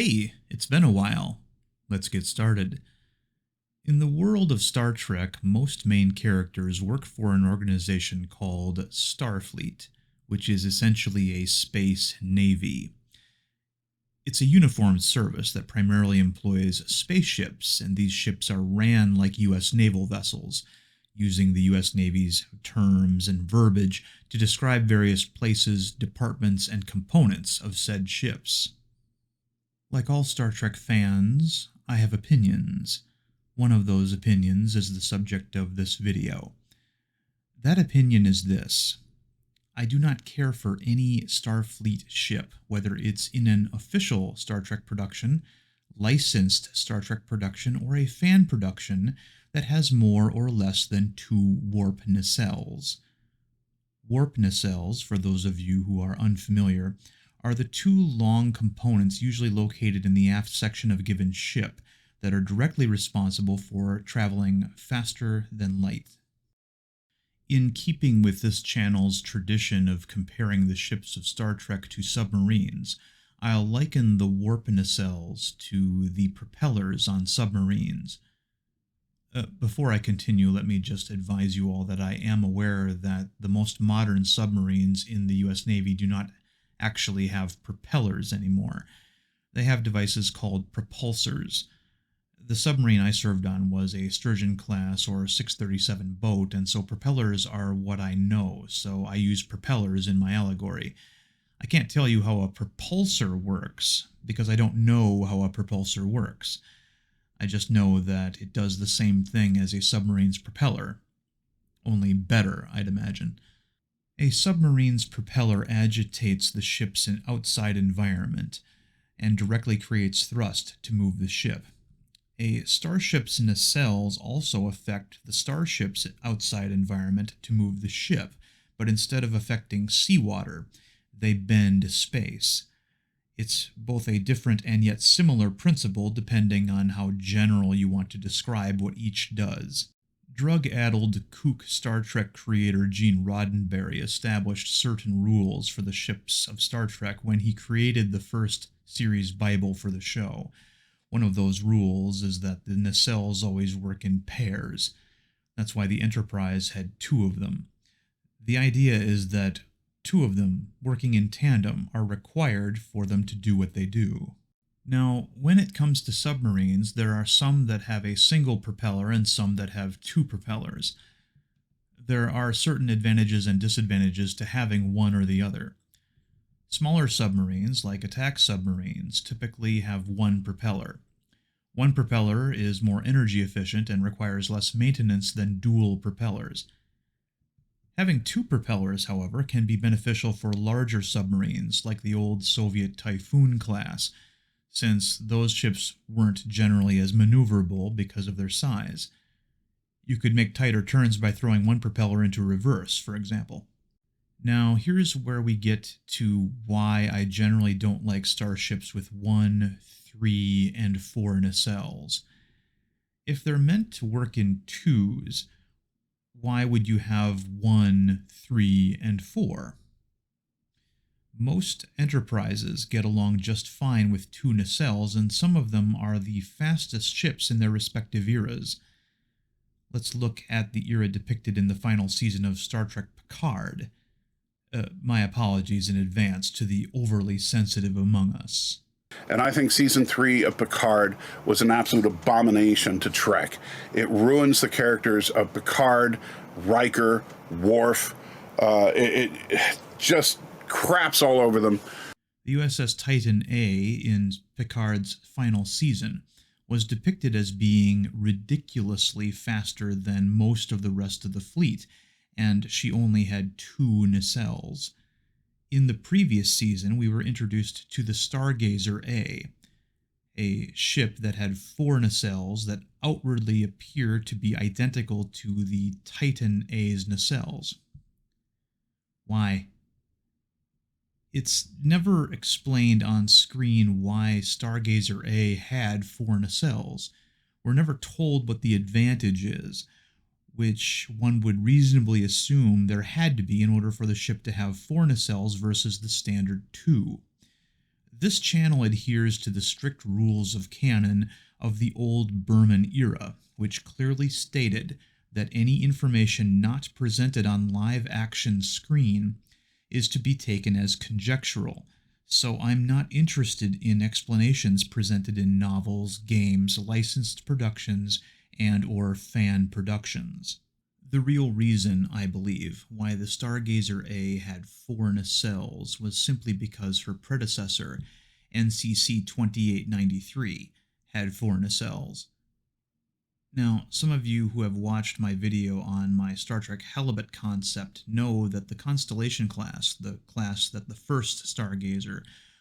Hey, it's been a while. Let's get started. In the world of Star Trek, most main characters work for an organization called Starfleet, which is essentially a space navy. It's a uniformed service that primarily employs spaceships, and these ships are ran like U.S. naval vessels, using the U.S. Navy's terms and verbiage to describe various places, departments, and components of said ships. Like all Star Trek fans, I have opinions. One of those opinions is the subject of this video. That opinion is this: I do not care for any Starfleet ship, whether it's in an official Star Trek production, licensed Star Trek production, or a fan production that has more or less than 2 warp nacelles. Warp nacelles, for those of you who are unfamiliar, are the 2 long components usually located in the aft section of a given ship that are directly responsible for traveling faster than light. In keeping with this channel's tradition of comparing the ships of Star Trek to submarines, I'll liken the warp nacelles to the propellers on submarines. Before I continue, let me just advise you all that I am aware that the most modern submarines in the U.S. Navy do not actually have propellers anymore. They have devices called propulsors. The submarine I served on was a Sturgeon Class or 637 boat, and so propellers are what I know, so I use propellers in my allegory. I can't tell you how a propulsor works, because I don't know how a propulsor works. I just know that it does the same thing as a submarine's propeller. Only better, I'd imagine. A submarine's propeller agitates the ship's outside environment and directly creates thrust to move the ship. A starship's nacelles also affect the starship's outside environment to move the ship, but instead of affecting seawater, they bend space. It's both a different and yet similar principle depending on how general you want to describe what each does. Drug-addled kook Star Trek creator Gene Roddenberry established certain rules for the ships of Star Trek when he created the first series Bible for the show. One of those rules is that the nacelles always work in pairs. That's why the Enterprise had 2 of them. The idea is that 2 of them, working in tandem, are required for them to do what they do. Now, when it comes to submarines, there are some that have a single propeller and some that have 2 propellers. There are certain advantages and disadvantages to having one or the other. Smaller submarines, like attack submarines, typically have 1 propeller. One propeller is more energy efficient and requires less maintenance than dual propellers. Having 2 propellers, however, can be beneficial for larger submarines, like the old Soviet Typhoon class, since those ships weren't generally as maneuverable because of their size. You could make tighter turns by throwing 1 propeller into reverse, for example. Now, here's where we get to why I generally don't like starships with 1, 3, and 4 nacelles. If they're meant to work in twos, why would you have 1, 3, and 4? Most Enterprises get along just fine with 2 nacelles, and some of them are the fastest ships in their respective eras. Let's look at the era depicted in the final season of Star Trek Picard. My apologies in advance to the overly sensitive among us. And I think Season 3 of Picard was an absolute abomination to Trek. It ruins the characters of Picard, Riker, Worf. It just craps all over them. The USS Titan A in Picard's final season was depicted as being ridiculously faster than most of the rest of the fleet, and she only had 2 nacelles. In the previous season, we were introduced to the Stargazer a ship that had 4 nacelles that outwardly appear to be identical to the Titan A's nacelles. Why? It's never explained on screen why Stargazer A had 4 nacelles. We're never told what the advantage is, which one would reasonably assume there had to be in order for the ship to have 4 nacelles versus the standard 2. This channel adheres to the strict rules of canon of the old Berman era, which clearly stated that any information not presented on live action screen is to be taken as conjectural, so I'm not interested in explanations presented in novels, games, licensed productions, and or fan productions. The real reason, I believe, why the Stargazer A had 4 nacelles was simply because her predecessor, NCC 2893, had 4 nacelles. Now, some of you who have watched my video on my Star Trek halibut concept know that the Constellation Class, the class that the first Stargazer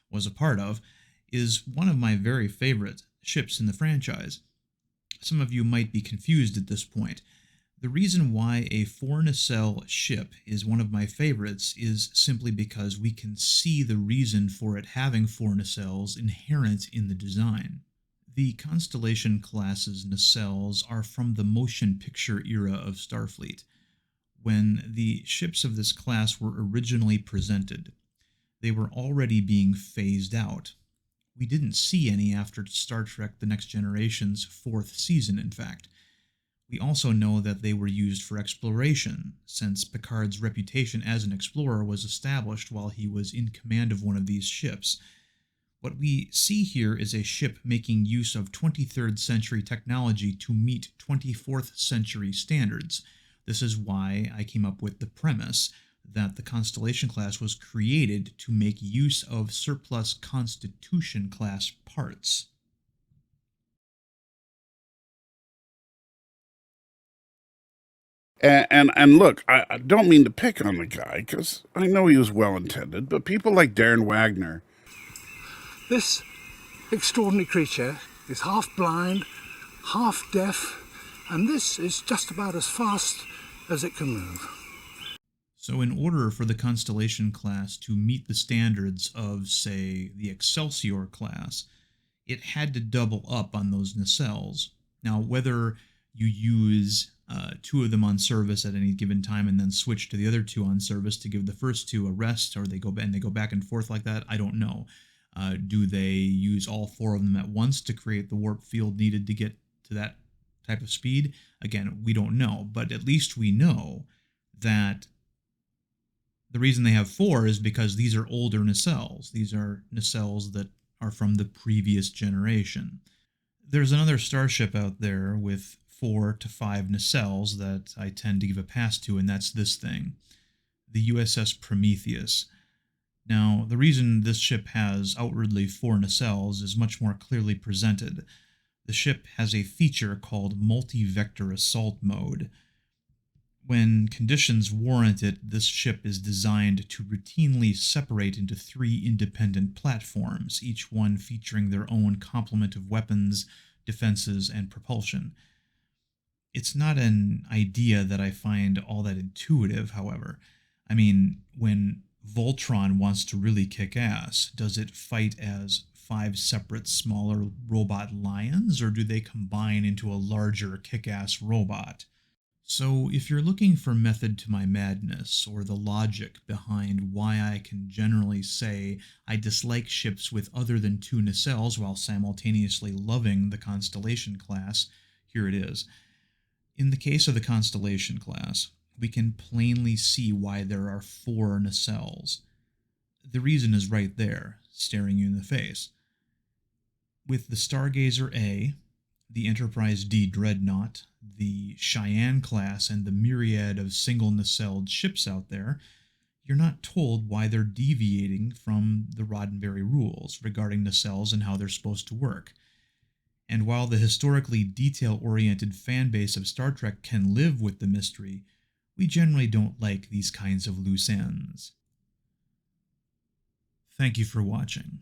was a part of, is one of my very favorite ships in the franchise. Some of you might be confused at this point. The reason why a 4-nacelle ship is one of my favorites is simply because we can see the reason for it having 4 nacelles inherent in the design. The Constellation Class's nacelles are from the motion picture era of Starfleet. When the ships of this class were originally presented, they were already being phased out. We didn't see any after Star Trek The Next Generation's 4th season, in fact. We also know that they were used for exploration, since Picard's reputation as an explorer was established while he was in command of one of these ships. What we see here is a ship making use of 23rd century technology to meet 24th century standards. This is why I came up with the premise that the Constellation Class was created to make use of surplus Constitution class parts. And look, I don't mean to pick on the guy, because I know he was well-intended, but people like Darren Wagner. This extraordinary creature is half blind, half deaf, and this is just about as fast as it can move. So in order for the Constellation Class to meet the standards of, say, the Excelsior class, it had to double up on those nacelles. Now, whether you use 2 of them on service at any given time and then switch to the other 2 on service to give the first 2 a rest, or they go back and forth like that, I don't know. Do they use all 4 of them at once to create the warp field needed to get to that type of speed? Again, we don't know, but at least we know that the reason they have 4 is because these are older nacelles. These are nacelles that are from the previous generation. There's another starship out there with 4 to 5 nacelles that I tend to give a pass to, and that's this thing, the USS Prometheus. Now, the reason this ship has outwardly 4 nacelles is much more clearly presented. The ship has a feature called multi-vector assault mode. When conditions warrant it, this ship is designed to routinely separate into 3 independent platforms, each one featuring their own complement of weapons, defenses, and propulsion. It's not an idea that I find all that intuitive, however. I mean, when Voltron wants to really kick ass, does it fight as 5 separate smaller robot lions, or do they combine into a larger kick-ass robot? So if you're looking for method to my madness, or the logic behind why I can generally say I dislike ships with other than 2 nacelles while simultaneously loving the Constellation Class, here it is. In the case of the Constellation Class, we can plainly see why there are 4 nacelles. The reason is right there, staring you in the face. With the Stargazer A, the Enterprise D Dreadnought, the Cheyenne class, and the myriad of single nacelled ships out there, you're not told why they're deviating from the Roddenberry rules regarding nacelles and how they're supposed to work. And while the historically detail-oriented fanbase of Star Trek can live with the mystery, we generally don't like these kinds of loose ends. Thank you for watching.